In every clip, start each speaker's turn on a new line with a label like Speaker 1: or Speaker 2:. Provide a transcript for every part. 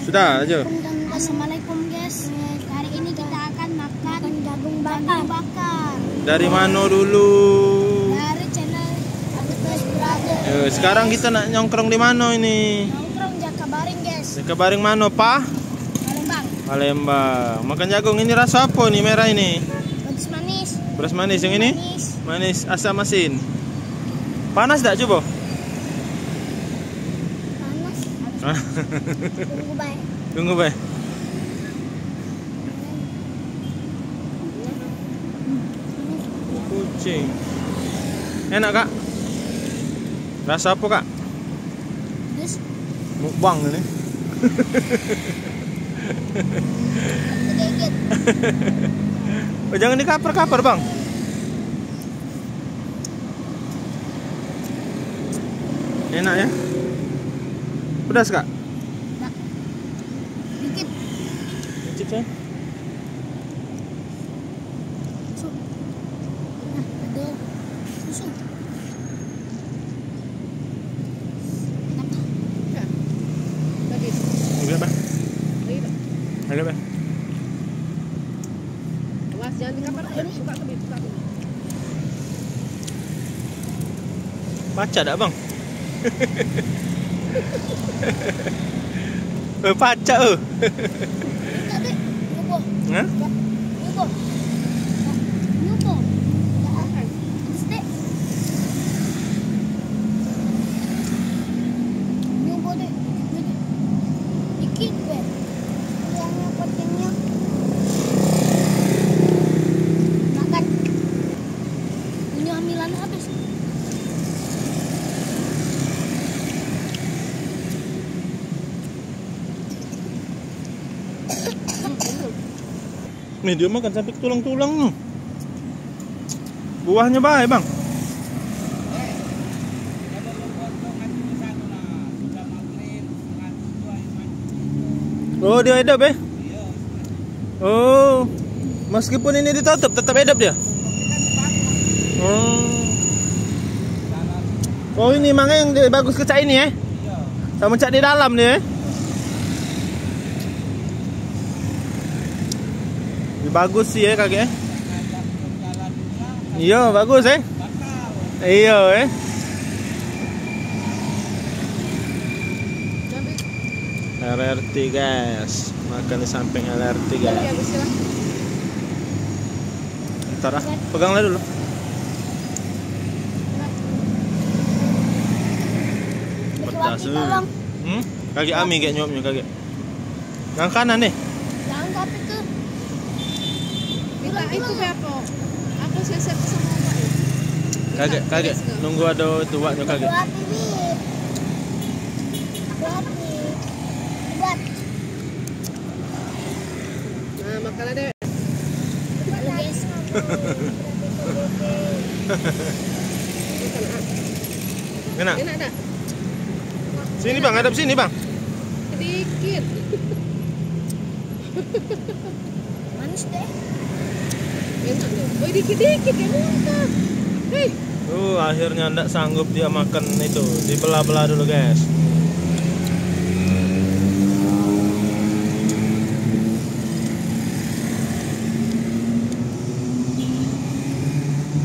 Speaker 1: Sudah aja.
Speaker 2: Assalamualaikum guys. Hari ini kita akan makan jagung bakar.
Speaker 1: Dari mana dulu?
Speaker 2: Dari channel Agus Brother.
Speaker 1: Sekarang kita nak nyongkrong di mana ini?
Speaker 2: Nongkrong Jakabaring guys.
Speaker 1: Jakabaring mana, Pak?
Speaker 2: Palembang.
Speaker 1: Palembang. Makan jagung ini rasa apa nih merah ini?
Speaker 2: Pedas manis.
Speaker 1: Beras manis yang ini?
Speaker 2: Manis.
Speaker 1: Manis asam asin. Panas tak coba?
Speaker 2: Panas. Tunggu baik.
Speaker 1: Tunggu baik. Kucing. Enak kak? Rasa apa kak?
Speaker 2: Terus
Speaker 1: Mukbang ini.
Speaker 2: digigit.
Speaker 1: Oh, jangan dikaper-kaper bang. Enak ya? Pedas kak?
Speaker 2: Nah, dikit.
Speaker 1: Dikit ya?
Speaker 2: Susu. Nah, ada susu.
Speaker 1: Agak bang? Agak bang?
Speaker 3: Awas jangan dikaper, buka tuh.
Speaker 1: Baca tak bang? Baca
Speaker 2: Tadi nyubuh.
Speaker 1: Hah?
Speaker 2: Nyubuh. Nyubuh. Stek. Nyubuh deh. Dikit deh. Yang pentingnya makan. Ini amilan habis.
Speaker 1: Nih dia makan sampai tulang-tulang nih. Buahnya baik bang. Oh dia hidup ya? Oh, meskipun ini ditutup tetap hidup dia. Oh ini makanya yang bagus kecak ini ya? Sama cak di dalam nih ya? Bagus sih ya kakek. Iya bagus ya. Iya ya. LRT guys, makan di samping LRT guys. Ntar peganglah dulu. Pedas. Kaki Ami kayak nyuapnya kakek. Yang kanan nih.
Speaker 2: Jangan kopi tuh.
Speaker 3: Itu berapa? Aku selesai sama Pak.
Speaker 1: Kakek nunggu ada tuaknya kakek.
Speaker 2: Buat ini. Buat.
Speaker 3: Nah, makan deh.
Speaker 2: Guys.
Speaker 1: Enak.
Speaker 3: Enak dah.
Speaker 1: Sini bang, hadap sini bang.
Speaker 3: Sedikit.
Speaker 2: Manis deh.
Speaker 3: Enak deh. Oh, dikit-dikit ya muntah. Hei.
Speaker 1: Akhirnya ndak sanggup dia makan itu. Dibelah-belah dulu guys.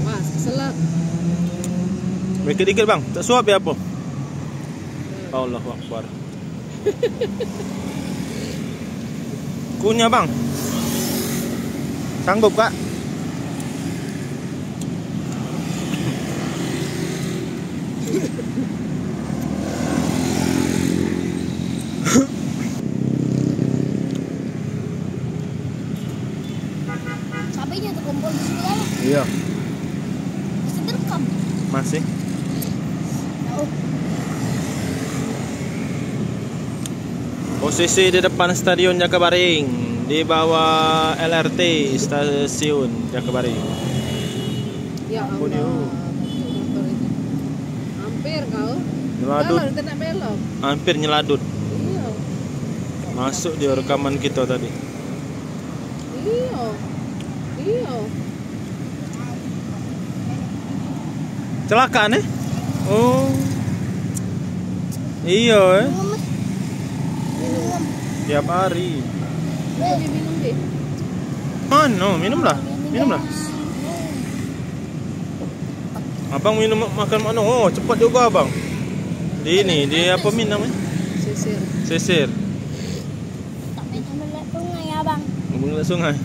Speaker 3: Wah, keselak.
Speaker 1: Dikit-dikit bang, tak suap ya apa? Allahu Akbar. Kunyah bang. Sanggup kak?
Speaker 2: Cabainya terkumpul di sini ya.
Speaker 1: Iya.
Speaker 2: Masih terekam.
Speaker 1: Masih.
Speaker 2: Oh,
Speaker 1: Posisi di depan Stadion Jakabaring, di bawah LRT Stasiun Jakabaring.
Speaker 3: Ya
Speaker 1: Ampun,
Speaker 3: Allah.
Speaker 1: yuk.
Speaker 3: Motor ini. Hampir kau.
Speaker 1: Nyeladut.
Speaker 3: Kalau kita nak belok.
Speaker 1: Hampir nyeladut.
Speaker 3: Iya.
Speaker 1: Masuk di rekaman kita tadi.
Speaker 3: Iya. Iya.
Speaker 1: Kecelakaan eh? Oh. Iya eh.
Speaker 2: ngemes.
Speaker 1: Tiap hari.
Speaker 3: Jadi minum deh.
Speaker 1: Mana? Minumlah. Minumlah. Abang minum makan mana? Oh, cepat juga abang. Di ini, di apa namanya?
Speaker 3: Sisir.
Speaker 1: Sisir.
Speaker 2: Tapi temen lihat sungai ya bang.
Speaker 1: Ngomong sungai.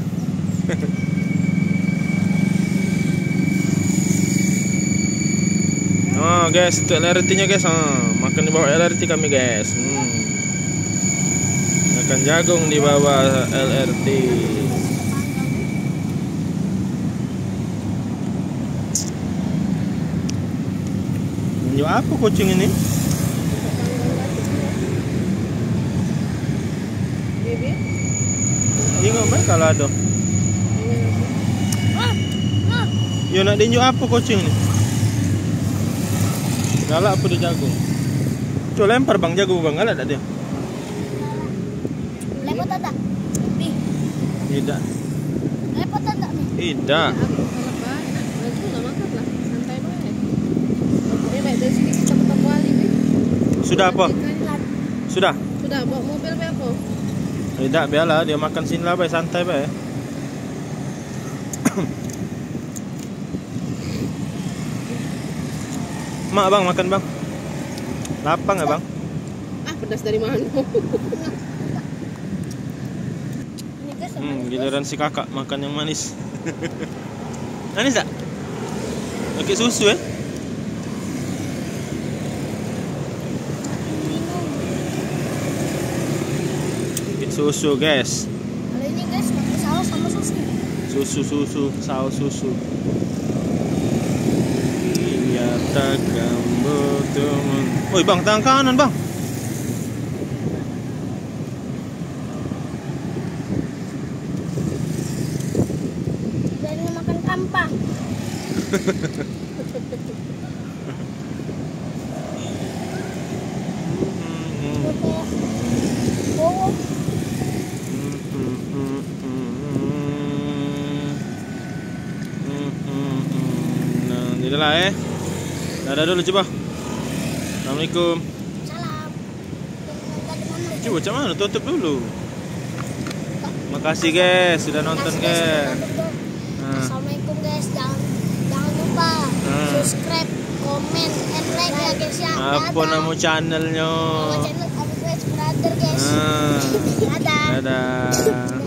Speaker 1: Oh guys, untuk LRT-nya guys, makan di bawah LRT kami guys. Makan jagung di bawah LRT. Ini apa kucing ini?
Speaker 3: Baby.
Speaker 1: Tengok baik kalau ada. Yo nak dinjuk apa kucing ni? Galak apa dia jagung? Coba lempar bang jagung bang, galak tak dia?
Speaker 2: Lepot tak? Nih,
Speaker 1: Tidak.
Speaker 2: lepot tak nih?
Speaker 1: Tidak. Sudah apa? Sudah?
Speaker 3: Sudah bawa mobil apa?
Speaker 1: Tidak, biarlah dia makan sini lah, bay. Santai bay. Mak bang makan bang. Lapang ya bang?
Speaker 3: Ah, pedas dari mana?
Speaker 2: Ini guys,
Speaker 1: Giliran si kakak makan yang manis. Manis tak? Pakai susu ya? Pakai susu guys.
Speaker 2: Kali ini guys pakai saus sama susu.
Speaker 1: Susu, saus susu. Iya tak kamu teman. Woi bang, tangan kanan bang.
Speaker 2: Jadi makan kampah. Oh,
Speaker 1: Nah, jadilah dadah dulu coba. Assalamualaikum.
Speaker 2: salam.
Speaker 1: Coba macam mana? Tutup dulu. Makasih guys sudah nonton guys.
Speaker 2: Assalamualaikum guys, jangan lupa subscribe, comment, and like ya guys ya.
Speaker 1: Apa nama channelnya?
Speaker 2: Nama channel Abi Guys Brother guys. Dadah.
Speaker 1: Dadah.